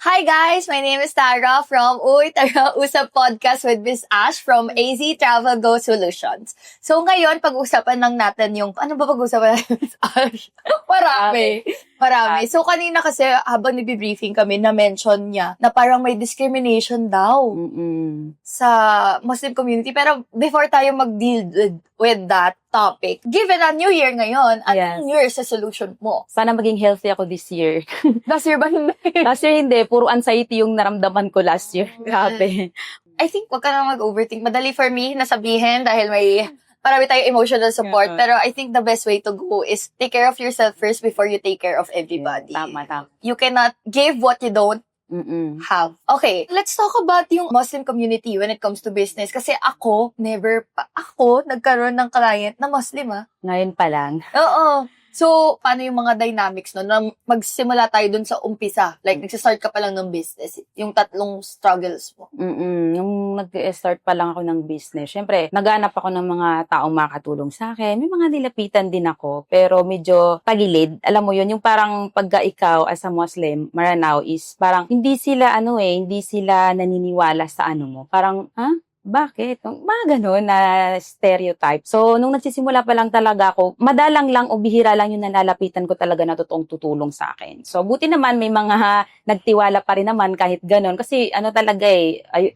Hi guys, my name is Tara from Uy Tara Usap Podcast with Miss Ash from AZ Travel Go Solutions. So ngayon, pag-usapan lang natin yung, ano ba pag-usapan natin, Miss Ash? Marami. So kanina kasi habang nagbe-briefing kami, na-mention niya na parang may discrimination daw sa Muslim community. Pero before tayo mag-deal with that topic, given a new year ngayon, anong New Year's resolution mo? Sana maging healthy ako this year. Last year ba hindi? Last year hindi, puro anxiety yung naramdaman ko last year. Grabe. I think wag ka na mag-overthink. Madali for me nasabihin dahil may marami tayong emotional support. Pero I think the best way to go is take care of yourself first before you take care of everybody. Tama. You cannot give what you don't have. Okay, let's talk about yung Muslim community when it comes to business. Kasi ako, never pa ako nagkaroon ng client na Muslim, Ngayon pa lang. Oo. So, paano yung mga dynamics no? Na magsimula tayo dun sa umpisa. Like, nagsistart ka pa lang ng business. Yung tatlong struggles mo. Nung nag-start pa lang ako ng business, syempre, naghanap ako ng mga taong makakatulong sa akin. May mga nilapitan din ako, pero medyo tagilid. Alam mo yun, yung parang pagka ikaw as a Muslim, Maranao, is parang hindi sila naniniwala sa ano mo. Parang, bakit? Mga ganun na stereotype. So, nung nagsisimula pa lang talaga ako, madalang lang o bihira lang yung nalalapitan ko talaga na totoong tutulong sa akin. So, buti naman may mga nagtiwala pa rin naman kahit ganun. Kasi talaga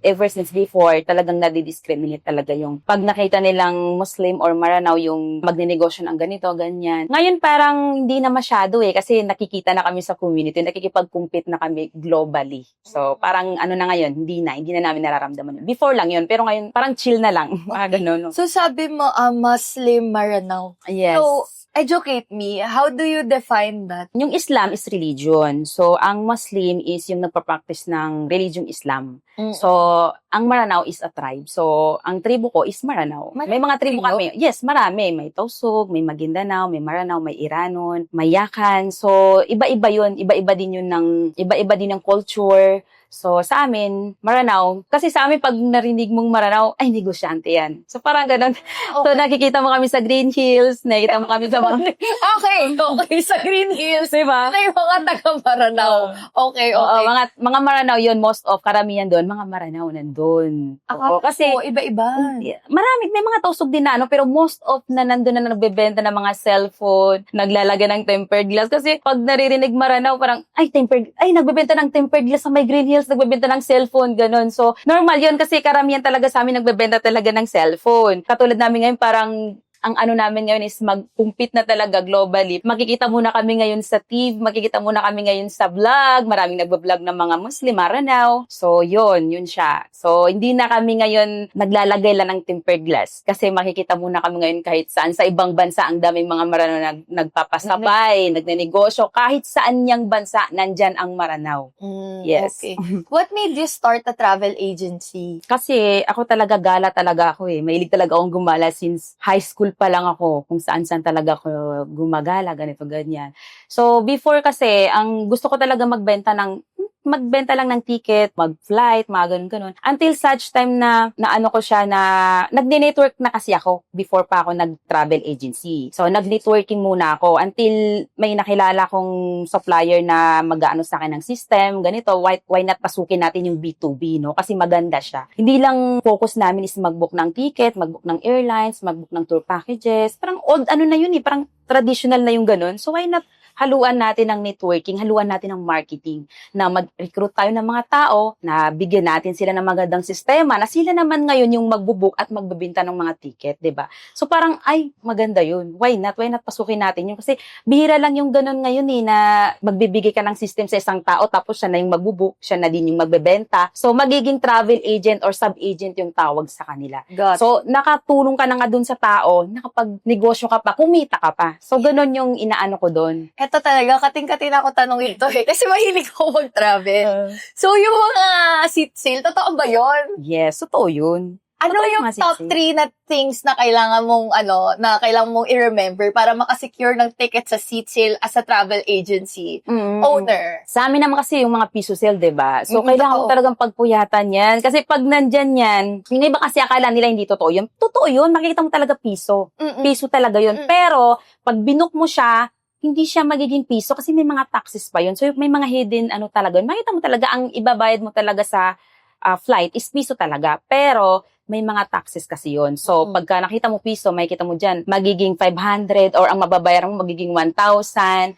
ever since before, talagang nadidiscriminate talaga yung pag nakita nilang Muslim or Maranao yung magninegosyo ng ganito, ganyan. Ngayon parang hindi na masyado kasi nakikita na kami sa community, nakikipag-compete na kami globally. So, parang na ngayon, hindi na namin nararamdaman yun. Before lang yun, pero ngayon, parang chill na lang. Ganun. So, sabi mo, Muslim Maranao. Yes. So, educate me. How do you define that? Yung Islam is religion. So, ang Muslim is yung nagpa-practice ng religiong Islam. So, ang Maranao is a tribe. So, ang tribo ko is Maranao. May mga tribo kami. Yes, marami. May Tausug, may Maguindanao, may Maranao, may Iranon, may Yakan. So, iba-iba yun. Iba-iba din ng culture. So, sa amin, Maranao, kasi sa amin, pag narinig mong Maranao, ay, negosyante yan. So, parang ganun. Okay. So, nakikita mo kami sa Green Hills, nakikita mo kami sa mga... Okay, sa Green Hills. Diba? Na yung mga taga-Maranao. Okay. Mga Maranao yun, most of, karamihan doon, mga Maranao nandun. Kasi, iba-iba. Marami, may mga Tausug din na, pero most of na nandun na nagbebenta ng mga cellphone, naglalagay ng tempered glass. Kasi, pag naririnig Maranao, parang, nagbebenta ng tempered glass sa may Green Hills, nagbebenta ng cellphone, ganun. So, normal yun kasi karamihan talaga sa amin nagbebenta talaga ng cellphone. Katulad namin ngayon, parang ang namin ngayon is mag-compete na talaga globally. Makikita muna kami ngayon sa TV, makikita muna kami ngayon sa vlog, maraming nagbablog ng mga Muslim, Maranao. So, yun siya. So, hindi na kami ngayon naglalagay lang ng tempered glass kasi makikita muna kami ngayon kahit saan. Sa ibang bansa, ang daming mga Maranao nagpapasabay, nagnenegosyo. Kahit saan niyang bansa, nandyan ang Maranao. Yes. Okay. What made you start a travel agency? Kasi ako talaga, gala talaga ako Mahilig talaga akong gumala since high school pa lang ako, kung saan talaga ako gumagala, ganito, ganyan. So, before kasi, ang gusto ko talaga magbenta lang ng ticket, mag-flight, mga ganun. Until such time na nag-network na kasi ako before pa ako nag-travel agency. So, nag-networking muna ako until may nakilala kong supplier na mag-aano sa akin ng system, ganito, why not pasukin natin yung B2B, no? Kasi maganda siya. Hindi lang focus namin is mag-book ng ticket, mag-book ng airlines, mag-book ng tour packages. Parang old, parang traditional na yung ganun. So, why not haluan natin ng networking, haluan natin ng marketing, na mag-recruit tayo ng mga tao, na bigyan natin sila ng magandang sistema, na sila naman ngayon yung magbubook at magbebenta ng mga ticket, diba? So parang, maganda yun. Why not pasukin natin yun? Kasi bihira lang yung ganun ngayon na magbibigay ka ng system sa isang tao, tapos siya na yung magbubook, siya na din yung magbebenta. So magiging travel agent or sub-agent yung tawag sa kanila. So nakatulong ka na nga dun sa tao, nakapag-negosyo ka pa, kumita ka pa. So ganun yung inaano ko dun. Eto talaga, kating-kating ako tanong ito Kasi mahilig ako mag-travel. So, yung mga seat sale, totoo ba yun? Yes, totoo yun. Ano yung top 3 na things na kailangan mong i-remember para makasecure ng ticket sa seat sale as a travel agency owner? Sa amin naman kasi yung mga piso sale, diba? So, kailangan mo talagang pagpuyatan yan. Kasi pag nandyan yan, yung iba kasi akala nila hindi totoo yun. Totoo yun, makikita mo talaga piso. Piso talaga yun. Pero, pag binook mo siya, hindi siya magiging piso kasi may mga taxes pa yun. So, may mga hidden talaga. Makita mo talaga, ang ibabayad mo talaga sa flight is piso talaga. Pero, may mga taxes kasi yun. So, pagka nakita mo piso, makikita mo dyan, magiging 500 or ang mababayaran mo magiging 1,000.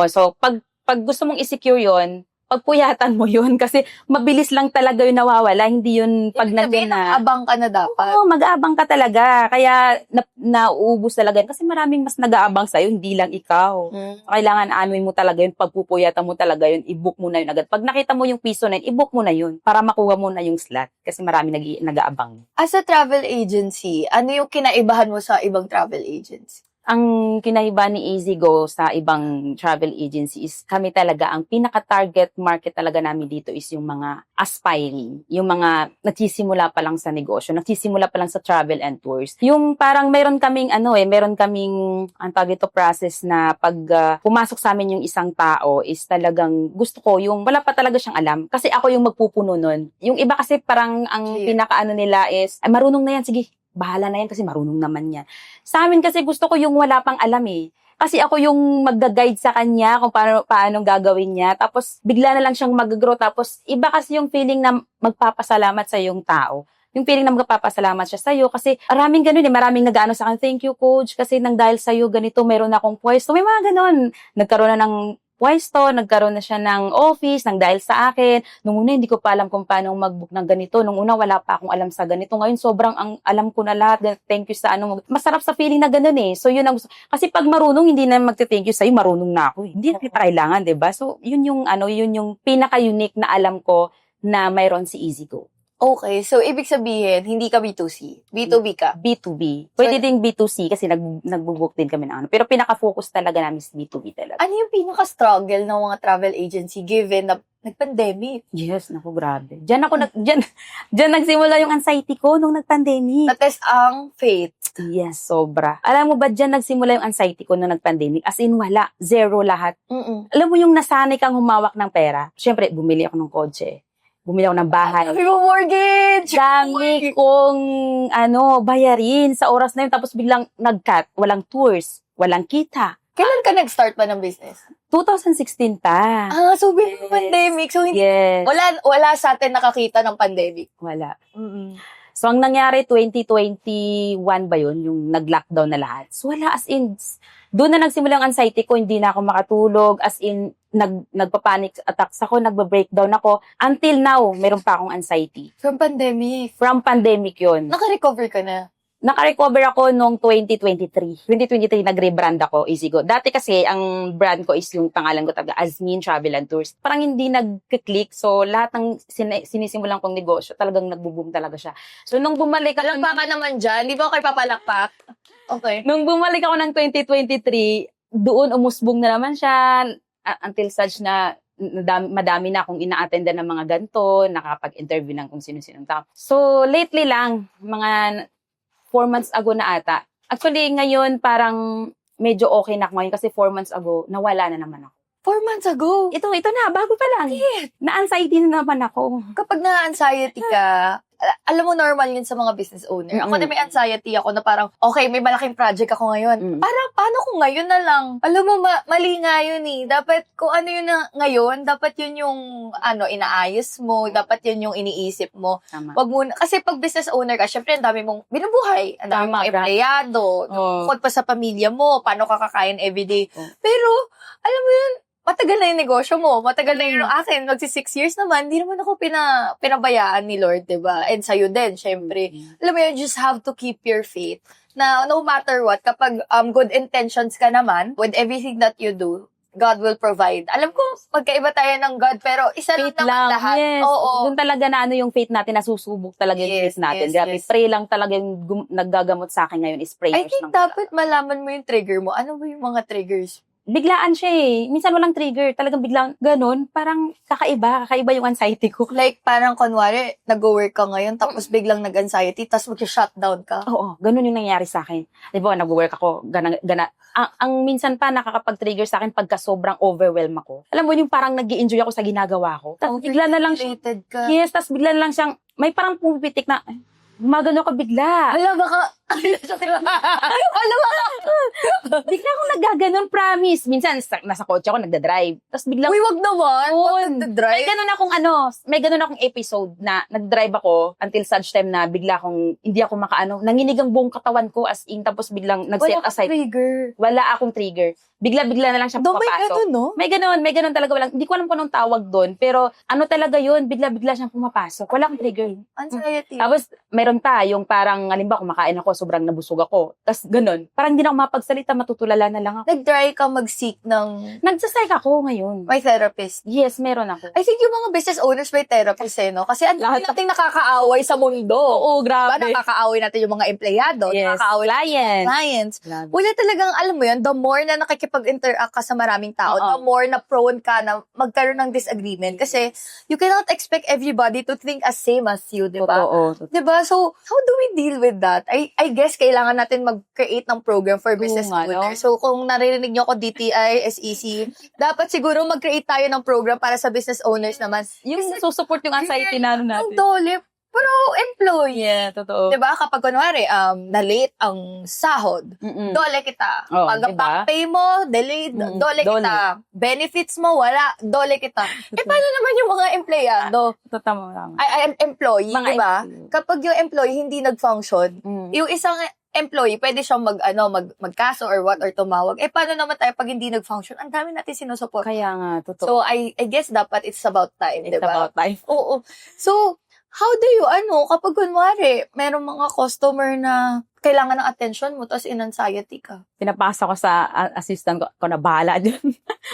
So, pag gusto mong i-secure yun, pagpuyatan mo yun kasi mabilis lang talaga yun nawawala. Hindi yun pag nandiyan na. Abang ka na dapat. Oo, mag-aabang ka talaga. Kaya nauubos talaga yun. Kasi maraming mas nag-aabang sa'yo, hindi lang ikaw. So, kailangan anuin mo talaga yun, pagpupuyatan mo talaga yun, i-book mo na yun agad. Pag nakita mo yung piso na yun, i-book mo na yun para makuha mo na yung slot. Kasi maraming nag-aabang. As a travel agency, ano yung kinaibahan mo sa ibang travel agency? Ang kinaiba ni EasyGo sa ibang travel agency is kami talaga, ang pinaka-target market talaga namin dito is yung mga aspiring, yung mga nagsisimula pa lang sa negosyo, nagsisimula pa lang sa travel and tours. Yung parang meron kaming ang tawag ito process na pag pumasok sa amin yung isang tao is talagang gusto ko yung wala pa talaga siyang alam kasi ako yung magpupuno nun. Yung iba kasi parang ang pinaka nila is ay, marunong na yan, sige, bahala na yan kasi marunong naman yan. Sa amin kasi gusto ko yung wala pang alam eh. Kasi ako yung magga-guide sa kanya kung paano gagawin niya. Tapos bigla na lang siyang mag-grow. Tapos iba kasi yung feeling na magpapasalamat sa yung tao. Yung feeling na magpapasalamat siya sa'yo. Kasi maraming ganun eh. Maraming nag-ano sa akin, thank you coach. Kasi nang dahil sa'yo ganito, meron akong pwesto. May mga ganun. Nagkaroon na ng pwesto, nagkaroon na siya ng office, nang dahil sa akin. Nung una, hindi ko pa alam kung paano mag-book ng ganito. Nung una, wala pa akong alam sa ganito. Ngayon, sobrang alam ko na lahat. Thank you sa Masarap sa feeling na ganun eh. So, yun ang gusto. Kasi pag marunong, hindi na magte-thank you sa'yo, marunong na ako eh. Hindi na kita kailangan, diba? So, yun yung pinaka-unique na alam ko na mayroon si EasyGo. Okay, so ibig sabihin, hindi ka B2C. B2B ka. B2B. Pwede ding B2C kasi nagbo-book din kami ng pero pinaka-focus talaga namin is B2B talaga. Ano yung pinaka-struggle ng mga travel agency given na nag-pandemic? Yes, naku, grabe. Diyan nagsimula yung anxiety ko nung nag-pandemic. Na-test ang faith. Yes, sobra. Alam mo ba, diyan nagsimula yung anxiety ko nung nag-pandemic? As in, wala. Zero lahat. Alam mo yung nasanay kang humawak ng pera? Siyempre, bumili ako ng kotse. Bumili ako ng bahay. Sabi mo, mortgage! Dami kong, bayarin sa oras na yun. Tapos biglang nag-cut. Walang tours. Walang kita. Kailan ka nag-start pa ng business? 2016 pa. So before pandemic. So, Yes. wala sa atin nakakita ng pandemic. Wala. So, ang nangyari, 2021 ba yun? Yung nag-lockdown na lahat. So, wala, as in, doon na nagsimula ang anxiety ko, hindi na ako makatulog, as in, nagpa-panic attacks ako, nagba-breakdown ako. Until now, meron pa akong anxiety. From pandemic. From pandemic yun. Naka-recover ka na? Naka-recover ako noong 2023. 2023, nag-rebrand ako, EasyGo. Dati kasi, ang brand ko is yung pangalan ko talaga, Azmin Travel and Tours. Parang hindi nag-click. So, lahat ng sinisimulan kong negosyo, talagang nag-boom talaga siya. So, nung bumalik ako... Alam ka naman dyan. Di ba ako kayo papalakpak? Okay. Nung bumalik ako ng 2023, doon umusbong na naman siya until such na madami na akong ina-attendan ng mga ganito, nakapag-interview ng kung sino-sinong tao. So, lately lang, mga 4 months ago na ata. Actually, ngayon parang medyo okay na ako ngayon kasi 4 months ago, nawala na naman ako. 4 months ago? Ito na, bago pa lang. Na-anxiety na naman ako. Kapag na-anxiety ka, alam mo, normal yun sa mga business owner. Ako na may anxiety ako na parang, okay, may malaking project ako ngayon. Parang, paano kung ngayon na lang? Alam mo, mali nga yun eh. Dapat, kung ano yun na ngayon, dapat yun yung, inaayos mo. Dapat yun yung iniisip mo. Tama. Wag muna, kasi pag business owner ka, syempre, ang dami mong binubuhay. Ang dami mong empleyado. Bukod pa sa pamilya mo, paano ka kakain everyday. Pero, alam mo yun, matagal na yung negosyo mo. Matagal na yung akin. Magsi 6 years naman. Hindi naman ako pinabayaan ni Lord, diba? And sa'yo din, syempre. Alam mo yun, you just have to keep your faith. Na no matter what, kapag good intentions ka naman, with everything that you do, God will provide. Alam ko, magkaiba tayo ng God, pero isa Faith lang naman lahat. Yes. Oo. Doon talaga na yung faith natin, nasusubok talaga yung faith natin. Grabe, pray lang talaga yung naggagamot sa akin ngayon is prayers. I think dapat malaman mo yung trigger mo. Ano ba yung mga triggers? Biglaan siya eh. Minsan walang trigger. Talagang biglang ganun. Parang kakaiba yung anxiety ko. Like, parang kunwari, nag-work ka ngayon, tapos biglang nag-anxiety, tapos mag-shutdown ka. Oo, ganun yung nangyari sa akin. Di ba, nag-work ako, ang minsan pa nakakapag-trigger sa akin pagka sobrang overwhelm ako. Alam mo, yung parang nag-i-enjoy ako sa ginagawa ko. Tapos bigla na lang siya. Ka. Yes, tapos bigla na lang siyang, may parang pumipitik na, gumagano ka bigla. Hala, baka Alam mo, Bigla akong nagaganon, promise. Minsan, nasa kotse ako, nagdadrive. Tapos biglang, uy, wag naman. Wag may nagdadrive. ganun akong episode na nag-drive ako until such time na bigla akong, hindi ako nanginig ang buong katawan ko as in, tapos biglang nag-set Wala kang aside. trigger. Wala akong trigger. Bigla-bigla na lang siya May pumapasok. ganun, no? May ganun talaga. Hindi ko alam kung anong tawag doon, pero ano talaga yun, bigla-bigla siyang pumapasok. Wala akong trigger. Anxiety. Tapos, meron pa, yung parang, halimbawa, kumakain ako, sobrang nabusog ako. Tapos, ganun. Parang hindi na ako mapagsalita, matutulala na lang ako. Nag-try ka mag-seek ng Nagsasyke ako ngayon. may therapist. Yes, meron ako. I think yung mga business owners may therapist no? Kasi ang dami Lahat- nating nakakaaway sa mundo. Oo, Diba? grabe. Nakakaaway natin yung mga empleyado. Yes, Nakakaaway client. clients. Grabe. Wala talagang, alam mo yun, the more na nakikipag-interact ka sa maraming tao, Oo. the more na prone ka na magkaroon ng disagreement. Kasi you cannot expect everybody to think as same as you, di ba? Totoo. Diba? So, how do we deal with that? I guess kailangan natin mag-create ng program for business nga, no? owners. So, kung naririnig nyo ako DTI, SEC, dapat siguro mag-create tayo ng program para sa business owners naman. Yung susupport yung anxiety na Ang natin. dole, pero employee. Yeah, totoo. Diba? Kapag kunwari, na-late ang sahod, Mm-mm. dole kita. Oh, Pag ang diba? back pay mo, delayed, dole dole. kita. Benefits mo, wala, dole kita. Paano naman yung mga empleyado? Totoo lang. Ay, employee, Mga diba? employee. Kapag yung employee hindi nag-function, Mm. yung isang employee, pwede siyang magkaso or what or tumawag. Paano naman tayo pag hindi nag-function? Ang dami natin sinusupport. Kaya nga, totoo. So, I guess dapat it's about time, It's diba? about life. Oo. So, how do you, kapag kunwari, merong mga customer na kailangan ng attention mo, tapos in-anxiety ka. Pinapasa ko sa assistant ko na bahala dyan.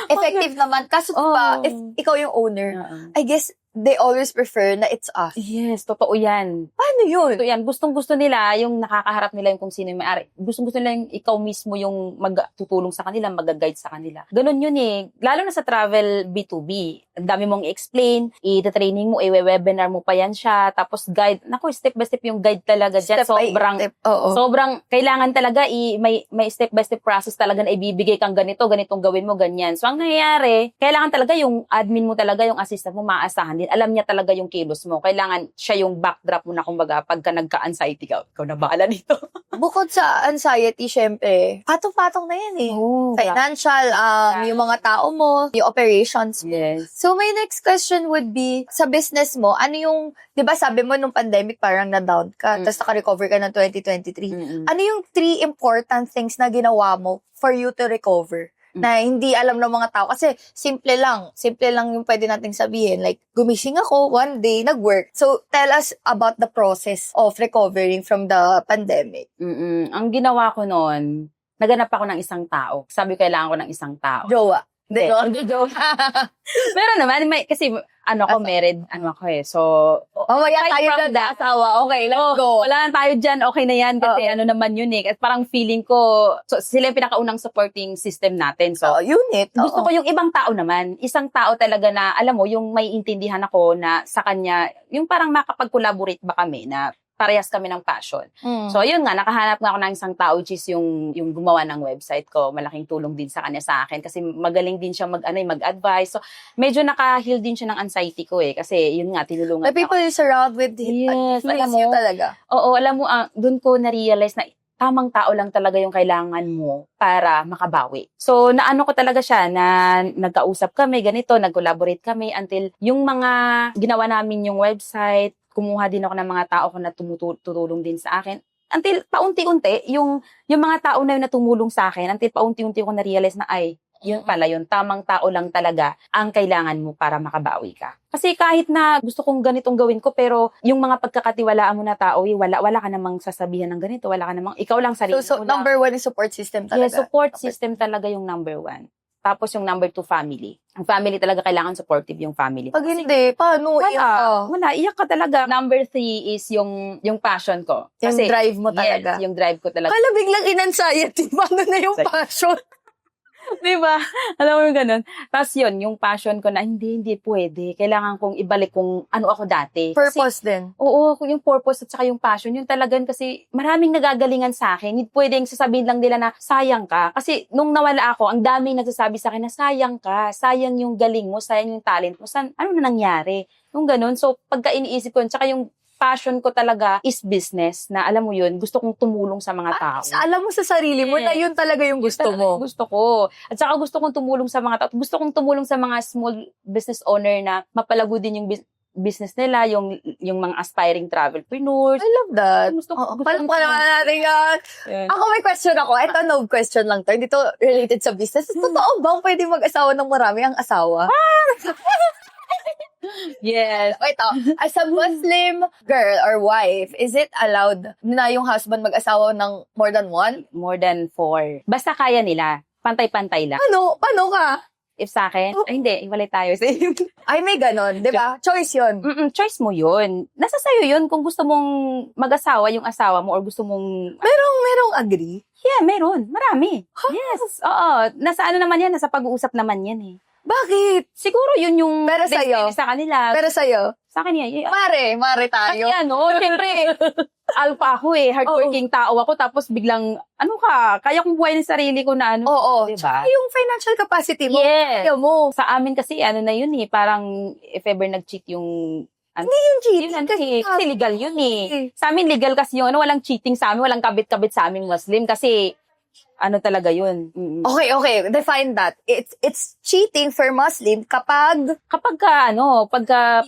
Effective naman. Kaso Oh. if ikaw yung owner, I guess they always prefer na it's us. Yes, totoo yan. Paano yun? Totoo yan. Gustong-gusto nila yung nakakaharap nila yung kung sino yung may-ari. Gustong-gusto nila yung ikaw mismo yung magtutulong sa kanila, mag-guide sa kanila. Ganun yun eh. Lalo na sa travel B2B. Ang dami mong i-explain, i-training mo, i-webinar mo pa yan siya, tapos guide. Naku, step by step yung guide talaga dyan. Step by step. Oo. Sobrang kailangan talaga may step by step process talaga na ibibigay kang ganitong gawin mo, ganyan. So, ang nangyayari, kailangan talaga yung admin mo talaga, yung assistant mo, maaasahan din. Alam niya talaga yung kilos mo. Kailangan siya yung backdrop mo na kumbaga pagka nagka-anxiety ka, ikaw na bahala nito. Bukod sa anxiety, syempre, patong-patong na yan eh. Financial, yung mga tao mo, yung operations mo. Yes. So, my next question would be, sa business mo, ano yung, di ba sabi mo nung pandemic parang na-down ka, tapos naka-recover ka ng 2023. Ano yung 3 important things na ginawa mo for you to recover? Na hindi alam ng mga tao. Kasi simple lang yung pwede nating sabihin. Like, gumising ako, one day, nag-work. So, tell us about the process of recovering from the pandemic. Ang ginawa ko noon, naganap ako ng isang tao. Sabi ko, kailangan ko ng isang tao. Jowa. Hindi. Meron naman, kasi married, ako eh. So, Mamaya aside tayo from dyan that, asawa. Okay, let's go. wala na tayo dyan, okay na yan. Kasi naman yun eh. At parang feeling ko, so, sila yung pinakaunang supporting system natin. So, Unit. gusto ko yung ibang tao naman. Isang tao talaga na, alam mo, yung may intindihan ako na sa kanya, yung parang makapag-collaborate ba kami na parehas kami ng passion. So, yun nga, nakahanap nga ako ng isang tao which is yung gumawa ng website ko. Malaking tulong din sa kanya sa akin kasi magaling din siya mag-advise. So, medyo naka-heal din siya ng anxiety ko eh. Kasi yun nga, tinulungan The people you surround with, Yes, alam you mo. talaga. Oo, alam mo, dun ko na-realize na tamang tao lang talaga yung kailangan mo para makabawi. So, naano ko talaga siya na nagkausap kami, ganito, nag-collaborate kami until yung mga ginawa namin yung website, kumuha din ako ng mga tao ko na tutulong din sa akin. Until paunti-unti, yung mga tao na yun na tumulong sa akin, until paunti-unti ko na-realize na yun pala yun, tamang tao lang talaga ang kailangan mo para makabawi ka. Kasi kahit na gusto kong ganitong gawin ko, pero yung mga pagkakatiwalaan mo na tao, wala ka namang sasabihan ng ganito, wala ka namang, ikaw lang sarili So mo lang. number 1 is support system talaga. Yes, support system talaga yung number 1. Tapos yung number 2, family. Ang family talaga, kailangan supportive yung family. Pag hindi, paano? Wala, iyak ka talaga. Number 3 is yung passion ko. Yung drive mo talaga. Yes, yung drive ko talaga. Kala biglang in-anxiety. Paano na yung passion? Diba? Alam mo yung ganun. Tapos yun, yung passion ko na hindi pwede. Kailangan kong ibalik kung ano ako dati. Purpose din. Oo, yung purpose at saka yung passion, yung talagang kasi maraming nagagalingan sa akin. Hindi pwedeng sasabihin lang nila na sayang ka. Kasi nung nawala ako, ang daming nagsasabi sa akin na sayang ka, sayang yung galing mo, sayang yung talent mo. Ano na nangyari? Yung ganun. So, pagka iniisip ko, tsaka yung passion ko talaga is business, na alam mo yun, gusto kong tumulong sa mga tao. Alam mo sa sarili mo na yun talaga yung gusto mo. Gusto ko. At saka gusto kong tumulong sa mga tao. Gusto kong tumulong sa mga small business owner na mapalago din yung business nila, yung mga aspiring travelpreneurs. I love that. Gusto ko naman natin yan. Yeah. Ako may question ako. Ito, no question lang to. Dito related sa business. Totoo ba pwede mag-asawa ng marami ang asawa? Yes. Wait, as a Muslim girl or wife, is it allowed na yung husband mag-asawa ng more than one? More than 4. Basta kaya nila. Pantay-pantay lang. Paano ka? If sa akin, hindi, iwalay tayo. Ay, may ganon, di ba? Choice yun. Choice mo yun. Nasa sayo yun kung gusto mong mag-asawa yung asawa mo or gusto mong... Merong agree? Yeah, meron. Marami. Yes. Oo. Nasa ano naman yan? Nasa pag-uusap naman yan eh. Bakit? Siguro yun yung... Pero sa'yo? Sa kanila. Pero sa'yo? Sa akin yan. Mare tayo. Kasi syempre, alpha ako eh. Hardworking tao ako. Tapos biglang, kaya kong buhay ng sarili ko na Oo. Diba? Tsaka yung financial capacity mo. Yes. Kaya mo. Sa amin kasi, na yun eh. Parang, if ever nag-cheat yung... Hindi yung cheating. Kasi legal yun eh. Sa amin, legal kasi yung walang cheating sa amin. Walang kabit-kabit sa aming Muslim. Kasi, talaga yun. Okay. Define that. It's cheating for Muslim kapag pagka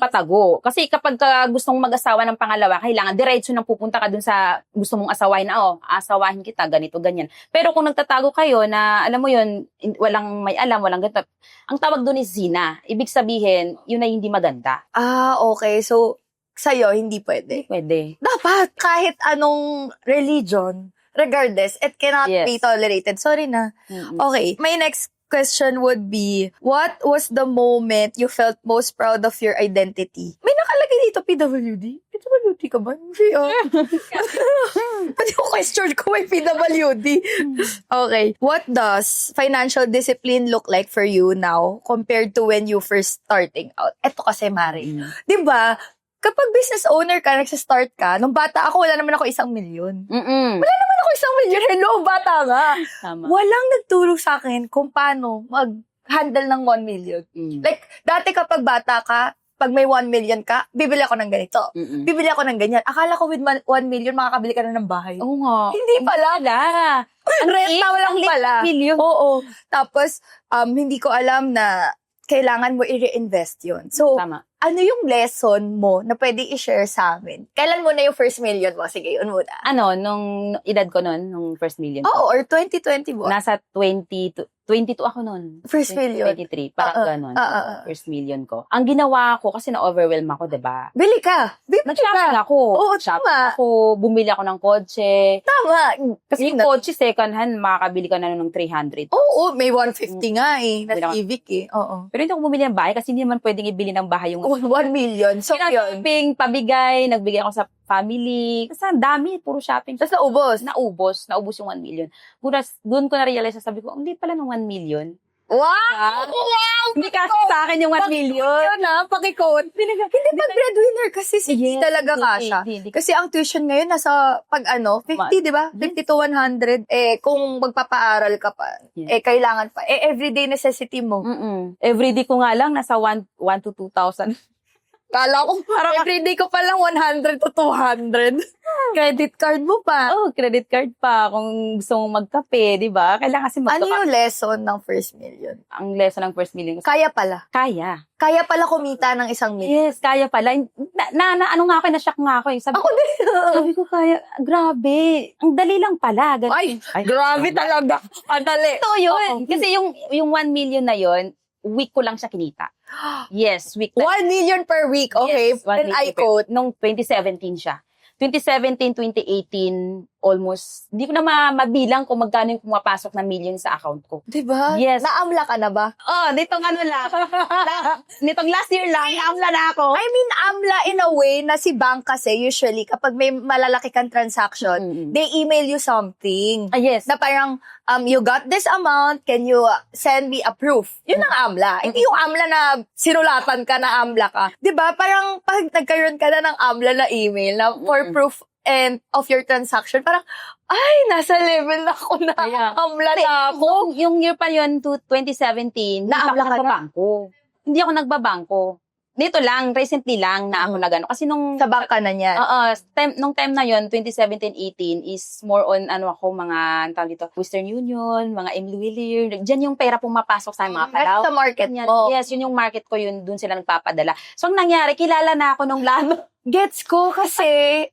patago. Kasi kapag gustong mag-asawa ng pangalawa, kailangan diretso nang pupunta ka dun sa gusto mong asawahin na, aasawahin kita, ganito, ganyan. Pero kung nagtatago kayo na, alam mo yun, walang may alam, walang ganito, ang tawag dun is zina. Ibig sabihin, yun ay hindi maganda. Okay. So, sa'yo, hindi pwede. Pwede. Dapat, kahit anong religion, regardless, it cannot be tolerated. Sorry na. Okay. My next question would be, what was the moment you felt most proud of your identity? May nakalagay dito, PWD? PWD ka ba? Hindi, Pati yung question ko, may PWD. Okay. What does financial discipline look like for you now compared to when you first starting out? Eto kasi, Mari. Diba? Kapag business owner ka, nagsistart ka, nung bata ako, wala naman ako 1,000,000. Wala naman ako 1,000,000. Hello, bata nga. Tama. Walang nagturo sa akin kung paano mag-handle ng 1,000,000. Like, dati kapag bata ka, pag may 1,000,000 ka, bibili ako ng ganito. Bibili ako ng ganyan. Akala ko with 1,000,000, makakabili ka na ng bahay. Oo nga. Hindi pala. Renta lang pala. Million. Oo. Tapos, hindi ko alam na kailangan mo i-reinvest yun. So, Tama. ano yung lesson mo na pwede i-share sa amin? Kailan mo na yung first million mo? Sige, yun muna. Nung edad ko nun, nung first million. Oo, or 2020 mo. Nasa 22 ako nun. First million. 23, parang ganun. First million ko. Ang ginawa ko, kasi na-overwhelm ako, diba? Bili ka. Nag-shopping ako. Oo, Shopping tama. ako, bumili ako ng kotse. Tama. Kasi yung kotse, second hand, makakabili ka na ng 300. Oo, may 150 nga eh. Na Bilang- Civic eh. Oo. Pero hindi ako bumili ng bahay kasi hindi naman pwedeng ibili ng bahay yung 1 million. So, yun. shopping, pabigay, nagbigay ako sa family. Kasi ang dami, puro shopping. Tapos naubos. Naubos yung 1 million. Doon ko na-realize, sabi ko, hindi pala ng 1 million. Wow! Hindi kasi sa akin yung 1 million. Yun na, pakikot. Hindi pag breadwinner kasi hindi talaga kasha. Hindi. Kasi ang tuition ngayon nasa 50, di ba? 50 to 100. Kung magpapaaral ka pa, kailangan pa. Everyday necessity mo. Everyday ko nga lang, nasa 1 to 2,000. Kala ko, everyday ko pa lang 100 to 200. Credit card mo pa. Credit card pa. Kung gusto mong magkape, di ba? Kailangan kasi Ano yung lesson ng first million? Ang lesson ng first million. Kaya pala. Kaya. Kaya pala kumita ng 1,000,000. Yes, kaya pala. Ano nga ako, na-shock nga ako. Sabi Ako din. Sabi ko, kaya, grabe. Ang dali lang pala. Ay, grabe talaga. Ang dali. Ito yun. Kasi yung 1 million na yun, week ko lang siya kinita. Yes, week. 1 million per week. Okay. Yes, 1 And I million per- quote. Nung 2017 siya. 2017, 2018, almost, hindi ko na mabilang kung magkano yung pumapasok na million sa account ko. Diba? Yes. Naamla ka na ba? Nitong nitong last year lang, naamla na ako. I mean, amla in a way na si bank kasi usually kapag may malalaki kang transaction, they email you something. Yes. Na parang, you got this amount, can you send me a proof? Yun ang amla. Hindi yung amla na sinulatan ka na amla ka. Diba? Parang pag nagkaroon ka na ng amla na email na for proof and of your transaction, parang, ay, nasa level na ako na. Amla na ako. Yung year pa yun, to 2017, Naamla ka na? nagbabangko. Hindi ako nagbabangko. Nito lang, recently lang na ako nag-ano. Kasi nung... Sa bangka na niyan. Nung time na yon 2017-18 is more on ako mga ang tawag dito, Western Union, mga Emily Willier. Diyan yung pera pumapasok sa mga Palaw. At sa market Yan. mo. Yes, yun yung market ko, yun doon sila nagpapadala. So ang nangyari, kilala na ako nung lalo. Gets ko kasi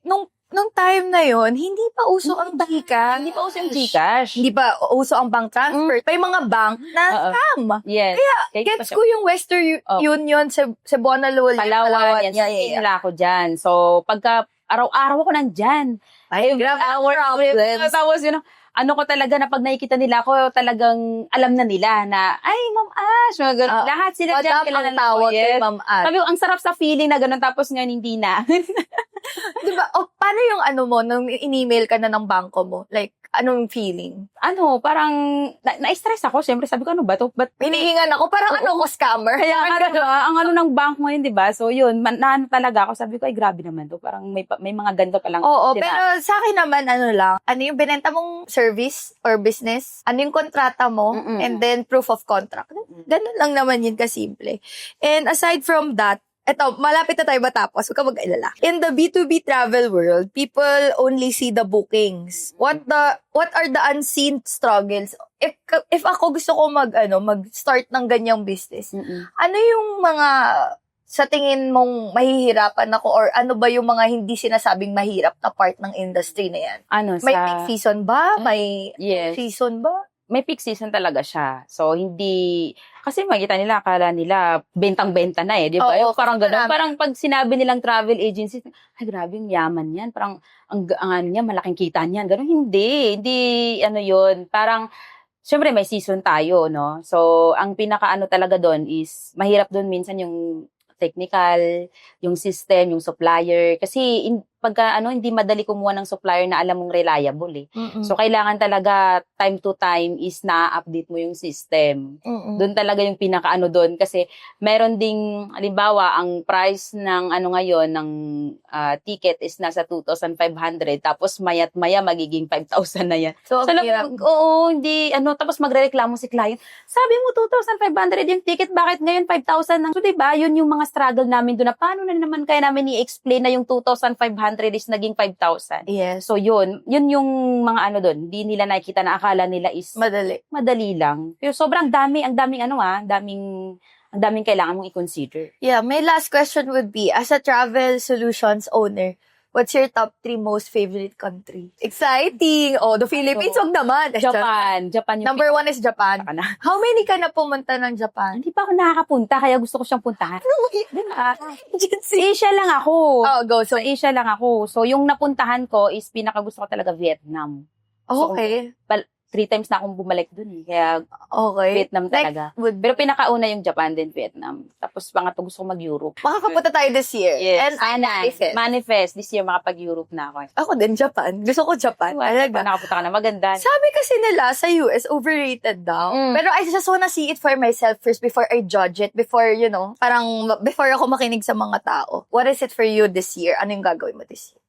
nung time na yon hindi pa uso ang Gcash. Hindi pa uso yung Gcash. Hindi pa uso ang bank transfer. May mga bank na scam. Yes. Kaya gets ko yung Western Union sa Cebuana Loli. Palawan. Yan. Nila ako dyan. So, pagka araw-araw ako nandyan. Ay, grabe. Problems. Tapos yun, ano ko talaga na pag nakikita nila ako, talagang alam na nila na, ay, Ma'am Ash, mga ganun. Lahat sila dyan. Madam ang tawag kay Ma'am Ash. Sabi ko, ang sarap sa feeling na ganun, tapos ngayon hindi na. Diba? Paano yung mo, nung in-email ka na ng bangko mo? Like, anong feeling? Parang, na-stress ako. Siyempre, sabi ko, ano ba to? Hinihingan ako, parang ko, scammer. Kaya ang ng bank mo yun, di ba? So, yun, naano talaga ako. Sabi ko, ay, grabe naman to. Parang may mga ganito palang. Oo, pero sa akin naman, ano yung binenta mong service or business? Ano yung kontrata mo? And then, proof of contract. Ganun lang naman yun kasimple. And aside from that, eto, malapit na tayo matapos. Huwag ka mag-alala. In the B2B travel world, people only see the bookings. What are the unseen struggles? If ako gusto ko mag-start ng ganyang business, ano yung mga sa tingin mong mahihirapan ako or ano ba yung mga hindi sinasabing mahirap na part ng industry na yan? May peak season ba? May season ba? May peak season talaga siya. So, hindi... Kasi makita nila, akala nila, bentang-benta na di ba? Parang gano'n. Parang pag sinabi nilang travel agency, ay, grabe, yung yaman yan. Parang, ang niya, malaking kita niyan. Gano'n, hindi. Hindi, yun. Parang, syempre, may season tayo, no? So, ang pinaka talaga doon is, mahirap doon minsan yung technical, yung system, yung supplier. Kasi, pagka hindi madali kumuha ng supplier na alam mong reliable eh. So, kailangan talaga time to time is na-update mo yung system. Doon talaga yung pinaka doon. Kasi, meron ding, halimbawa, ang price ng ngayon, ng ticket is nasa 2,500. Tapos, mayat-maya, magiging 5,000 na yan. So, hindi, tapos magre-reklamo si client. Sabi mo, 2,500 yung ticket, bakit ngayon 5,000 na? So, diba, yun yung mga struggle namin doon na paano na naman kaya namin i-explain na yung 2,500 is naging 5,000. Yes. So, yun yung mga doon. Hindi nila nakikita na akala nila is madali lang. Pero sobrang dami, ang daming kailangan mong i-consider. Yeah, my last question would be, as a travel solutions owner, what's your top 3 most favorite country? Exciting! The Philippines, wag naman. Japan yung Number 1 is Japan. na. How many ka na pumunta ng Japan? Hindi pa ako nakakapunta, kaya gusto ko siyang puntahan. Asia lang ako. Go. So, Asia lang ako. So, yung napuntahan ko is pinakagusto ko talaga Vietnam. Okay. 3 times na akong bumalik dun eh. Kaya, Vietnam talaga. Pero pinakauna yung Japan, then Vietnam. Tapos, pangatlo gusto ko mag-Europe. Makakapunta tayo this year. Yes. And manifest. This year, makapag-Europe na ako. Ako din, Japan. Gusto ko Japan. Talaga. Nakapunta ka na, maganda. Sabi kasi nila, sa US, overrated daw. Pero I just wanna see it for myself first before I judge it. Before, parang, before ako makinig sa mga tao. What is it for you this year? Ano yung gagawin mo this year?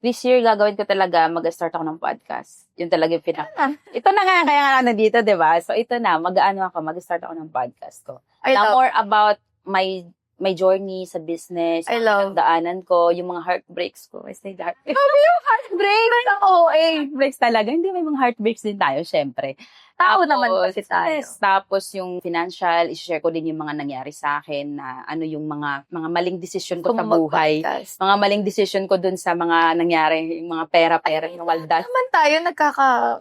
This year, gagawin ko talaga, mag-start ako ng podcast. Yun talaga yung Ito na nga, kaya nga nandito, di ba? So, ito na, mag-start ako ng podcast ko. More about my journey sa business, yung daanan ko, yung mga heartbreaks ko. I say that. Sabi yung heartbreaks? Heartbreaks talaga. Hindi, may mga heartbreaks din tayo, syempre. Tao naman kasi tayo. Tapos yung financial, i-share ko din yung mga nangyari sa akin na yung mga maling decision ko sa buhay. Mga maling decision ko dun sa mga nangyari, yung mga pera-pera, yung waldas. Naman tayo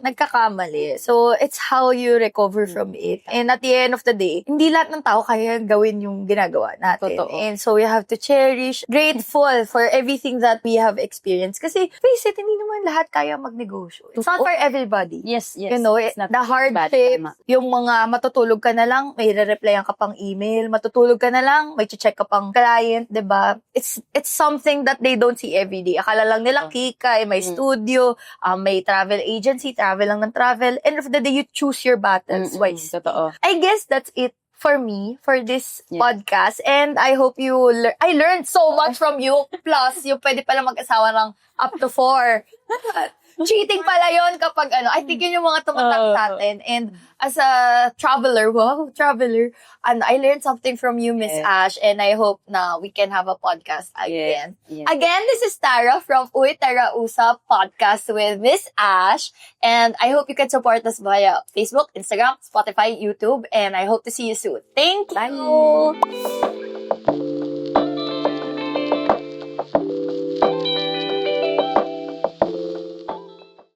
nagkakamali. So, it's how you recover from it. And at the end of the day, hindi lahat ng tao kaya gawin yung ginagawa natin. Totoo. And so, we have to cherish, grateful for everything that we have experienced. Kasi, face it, hindi naman lahat kaya magnegosyo. It's not for everybody. Yes. The hardship, yung mga matutulog ka na lang, may re-replyan ka pang email, matutulog ka na lang, may check ka pang client, 'di ba? It's something that they don't see every day. Akala lang nila kika, may studio, may travel agency, travel lang ng travel. End of the day, you choose your battles wisely. Totoo. I guess that's it for me, for this podcast. And I hope I learned so much from you. Plus, yung pwede pala mag-asawa ng up to 4. Cheating pala yon kapag I think yun yung mga tumatak sa atin. And as a traveler, and I learned something from you, Miss Ash, and I hope na we can have a podcast again. Yes. Again, this is Tara from Uy Tara Usap podcast with Miss Ash, and I hope you can support us via Facebook, Instagram, Spotify, YouTube, and I hope to see you soon. Thank you! Bye!